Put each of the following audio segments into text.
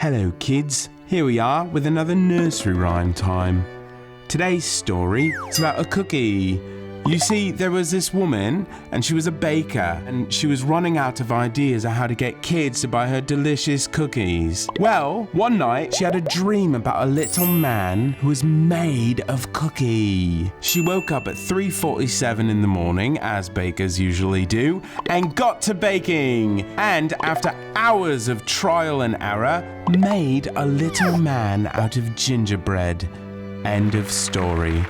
Hello kids, here we are with another nursery rhyme time. Today's story is about a cookie. You see, there was this woman and she was a baker and she was running out of ideas of how to get kids to buy her delicious cookies. Well, one night she had a dream about a little man who was made of cookie. She woke up at 3:47 in the morning, as bakers usually do, and got to baking. And after hours of trial and error, made a little man out of gingerbread. End of story.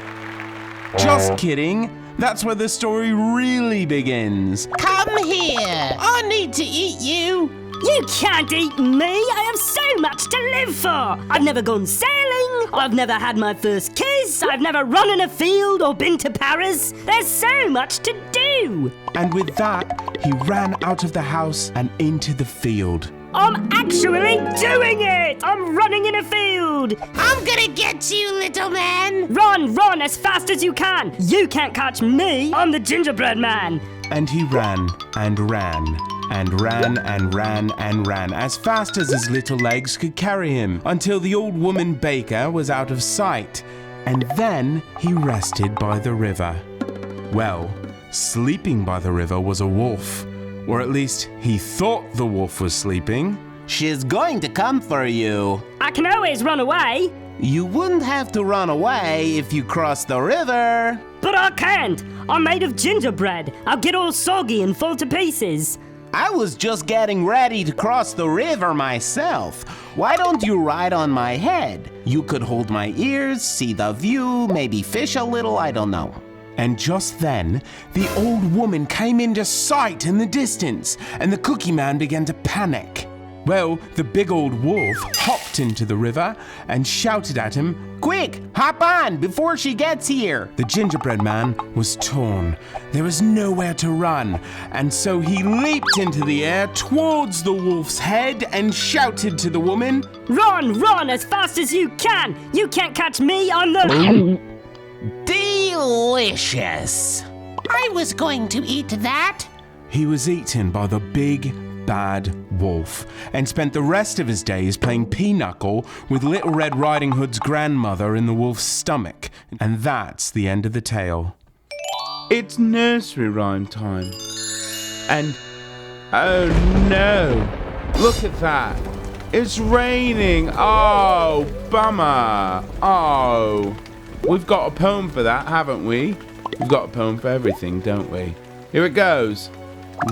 Just kidding. That's where the story really begins. Come here! I need to eat you! You can't eat me! I have so much to live for! I've never gone sailing, I've never had my first kiss, I've never run in a field or been to Paris. There's so much to do! And with that, he ran out of the house and into the field. I'm actually doing it! I'm running in a field! I'm gonna get you, little man! Run as fast as you can! You can't catch me! I'm the Gingerbread Man! And he ran and ran and ran and ran and ran as fast as his little legs could carry him until the old woman baker was out of sight. And then he rested by the river. Well, sleeping by the river was a wolf. Or at least he thought the wolf was sleeping. She's going to come for you. I can always run away. You wouldn't have to run away if you crossed the river. But I can't. I'm made of gingerbread. I'll get all soggy and fall to pieces. I was just getting ready to cross the river myself. Why don't you ride on my head? You could hold my ears, see the view, maybe fish a little, I don't know. And just then, the old woman came into sight in the distance, and the cookie man began to panic. Well, the big old wolf hopped into the river and shouted at him, "Quick, hop on before she gets here!" The gingerbread man was torn. There was nowhere to run, and so he leaped into the air towards the wolf's head and shouted to the woman, Run as fast as you can! You can't catch me on the... Delicious! I was going to eat that. He was eaten by the big, bad wolf and spent the rest of his days playing pinochle with Little Red Riding Hood's grandmother in the wolf's stomach. And that's the end of the tale. It's nursery rhyme time. And, oh no, look at that. It's raining. Oh, bummer. Oh. We've got a poem for that, haven't we? We've got a poem for everything, don't we? Here it goes.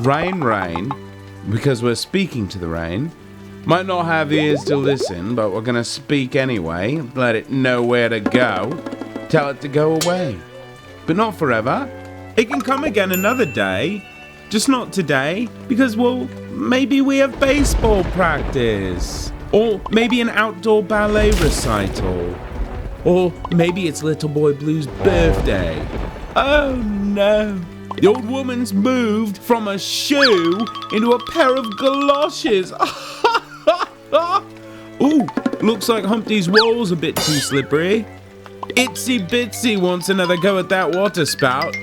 Rain, rain, because we're speaking to the rain. Might not have ears to listen, but we're going to speak anyway. Let it know where to go. Tell it to go away. But not forever. It can come again another day. Just not today, because, well, maybe we have baseball practice. Or maybe an outdoor ballet recital. Or maybe it's Little Boy Blue's birthday. Oh no! The old woman's moved from a shoe into a pair of galoshes. Ooh, looks like Humpty's wall's a bit too slippery. Itsy Bitsy wants another go at that water spout.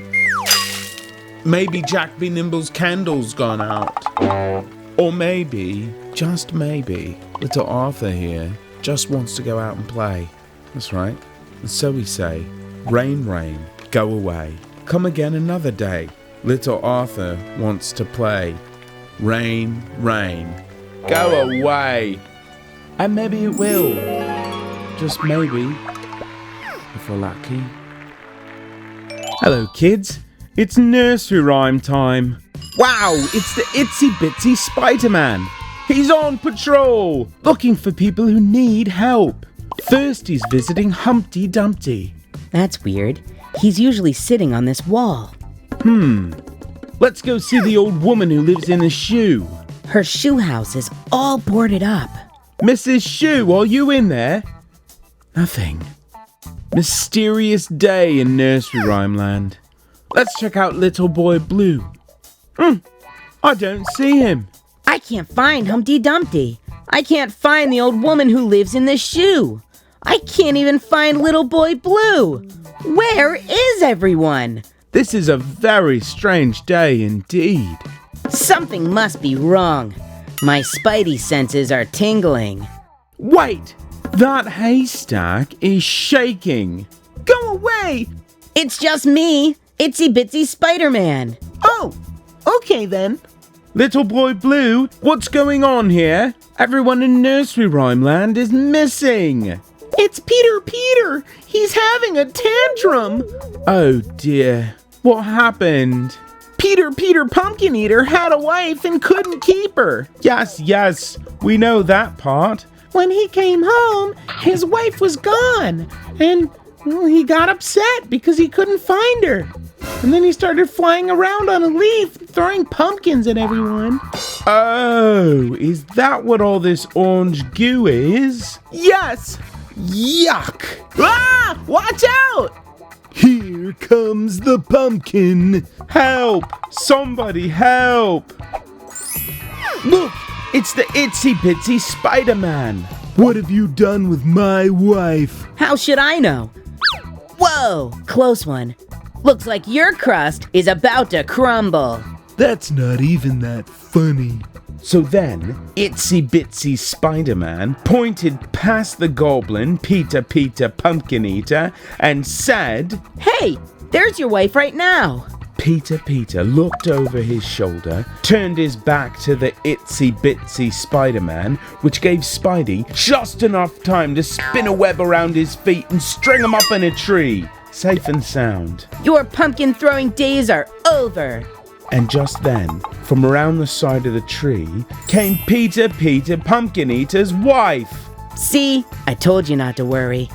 Maybe Jack B. Nimble's candle's gone out. Or maybe, just maybe, little Arthur here just wants to go out and play. That's right. And so we say, rain, rain, go away. Come again another day. Little Arthur wants to play. Rain, rain, go away. And maybe it will. Just maybe. If we're lucky. Hello kids. It's nursery rhyme time. Wow, it's the Itsy Bitsy Spiderman. He's on patrol, looking for people who need help. First, he's visiting Humpty Dumpty. That's weird. He's usually sitting on this wall. Let's go see the old woman who lives in the shoe. Her shoe house is all boarded up. Mrs. Shoe, are you in there? Nothing. Mysterious day in nursery rhyme land. Let's check out Little Boy Blue. I don't see him. I can't find Humpty Dumpty. I can't find the old woman who lives in the shoe. I can't even find Little Boy Blue. Where is everyone? This is a very strange day indeed. Something must be wrong. My spidey senses are tingling. Wait! That haystack is shaking. Go away! It's just me, Itsy Bitsy Spiderman. Oh, okay then. Little boy Blue, what's going on here? Everyone in Nursery Rhyme Land is missing. It's Peter. He's having a tantrum. Oh dear. What happened? Peter Pumpkin Eater had a wife and couldn't keep her. Yes, we know that part. When he came home, his wife was gone. And he got upset because he couldn't find her. And then he started flying around on a leaf, throwing pumpkins at everyone. Oh, is that what all this orange goo is? Yes! Yuck! Ah! Watch out! Here comes the pumpkin. Help! Somebody help! Look, it's the Itsy Bitsy Spiderman. What have you done with my wife? How should I know? Whoa, close one. Looks like your crust is about to crumble. That's not even that funny. So then, Itsy Bitsy Spiderman pointed past the goblin, Peter Pumpkin Eater, and said, Hey, there's your wife right now. Peter looked over his shoulder, turned his back to the Itsy Bitsy Spiderman, which gave Spidey just enough time to spin a web around his feet and string him up in a tree, safe and sound. Your pumpkin throwing days are over. And just then, from around the side of the tree, came Peter Pumpkin Eater's wife. See, I told you not to worry.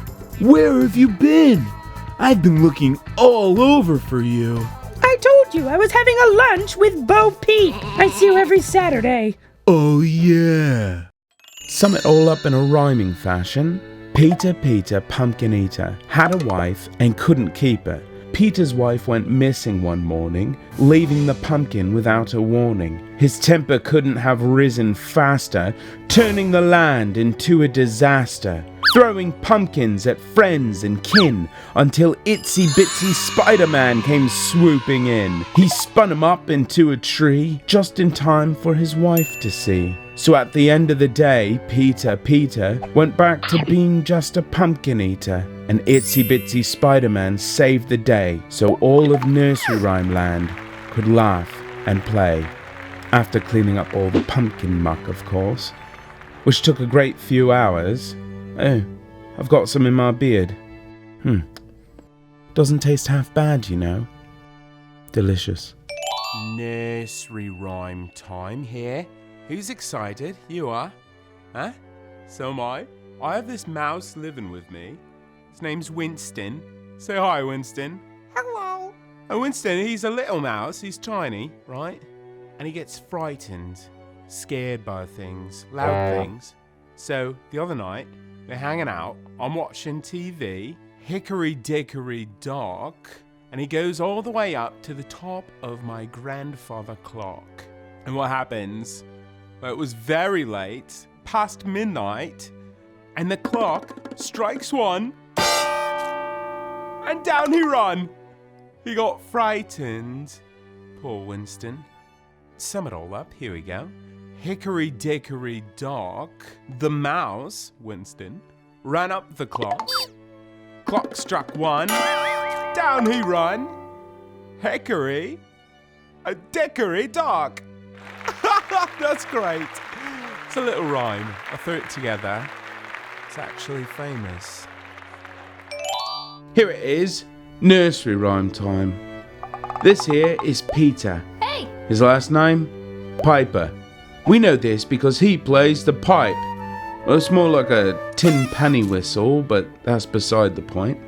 Where have you been? I've been looking all over for you. I told you I was having a lunch with Bo Peep. I see you every Saturday. Oh yeah. Sum it all up in a rhyming fashion. Peter Pumpkin Eater had a wife and couldn't keep her. Peter's wife went missing one morning, leaving the pumpkin without a warning. His temper couldn't have risen faster, turning the land into a disaster, throwing pumpkins at friends and kin, until Itsy Bitsy Spiderman came swooping in. He spun him up into a tree, just in time for his wife to see. So at the end of the day, Peter went back to being just a pumpkin eater, and Itsy Bitsy Spiderman saved the day so all of Nursery Rhyme Land could laugh and play. After cleaning up all the pumpkin muck, of course, which took a great few hours. Oh, I've got some in my beard. Doesn't taste half bad, you know. Delicious. Nursery rhyme time here. Who's excited? You are? Huh? So am I. I have this mouse living with me. His name's Winston. Say hi, Winston. Hello. Oh, Winston, he's a little mouse. He's tiny, right? And he gets frightened, scared by things, loud things. So the other night, we're hanging out. I'm watching TV, Hickory Dickory Dock, and he goes all the way up to the top of my grandfather clock. And what happens? Well, it was very late, past midnight, and the clock strikes one, and down he run. He got frightened. Poor Winston. Sum it all up, here we go. Hickory Dickory Dock, the mouse, Winston, ran up the clock. Clock struck one, down he run. Hickory, a Dickory Dock. That's great. It's a little rhyme. I threw it together. It's actually famous. Here it is, nursery rhyme time. This here is Peter. Hey! His last name? Piper. We know this because he plays the pipe. Well, it's more like a tin penny whistle, but that's beside the point.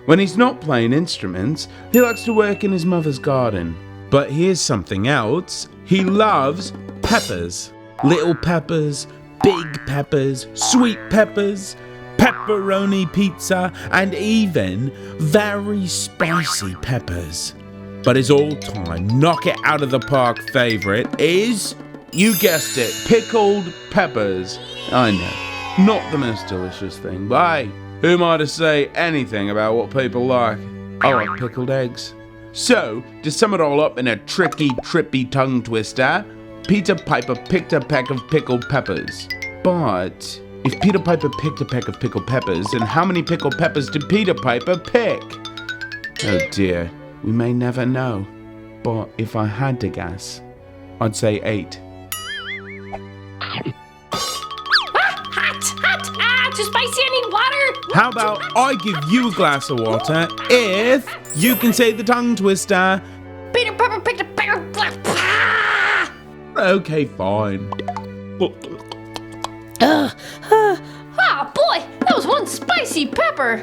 When he's not playing instruments, he likes to work in his mother's garden. But here's something else. He loves peppers. Little peppers, big peppers, sweet peppers, pepperoni pizza, and even very spicy peppers. But his all-time knock it out of the park favorite is, you guessed it, pickled peppers. I know, not the most delicious thing, but hey, who am I to say anything about what people like? I like pickled eggs. So, to sum it all up in a tricky, trippy tongue twister, Peter Piper picked a peck of pickled peppers. But If Peter Piper picked a peck of pickled peppers, then how many pickled peppers did Peter Piper pick? Oh dear, we may never know. But if I had to guess, I'd say 8. Too spicy, I need water. How about I give you a glass of water if you can say the tongue twister? Peter Pepper picked a peck of Okay, fine. Ah, boy, that was one spicy pepper.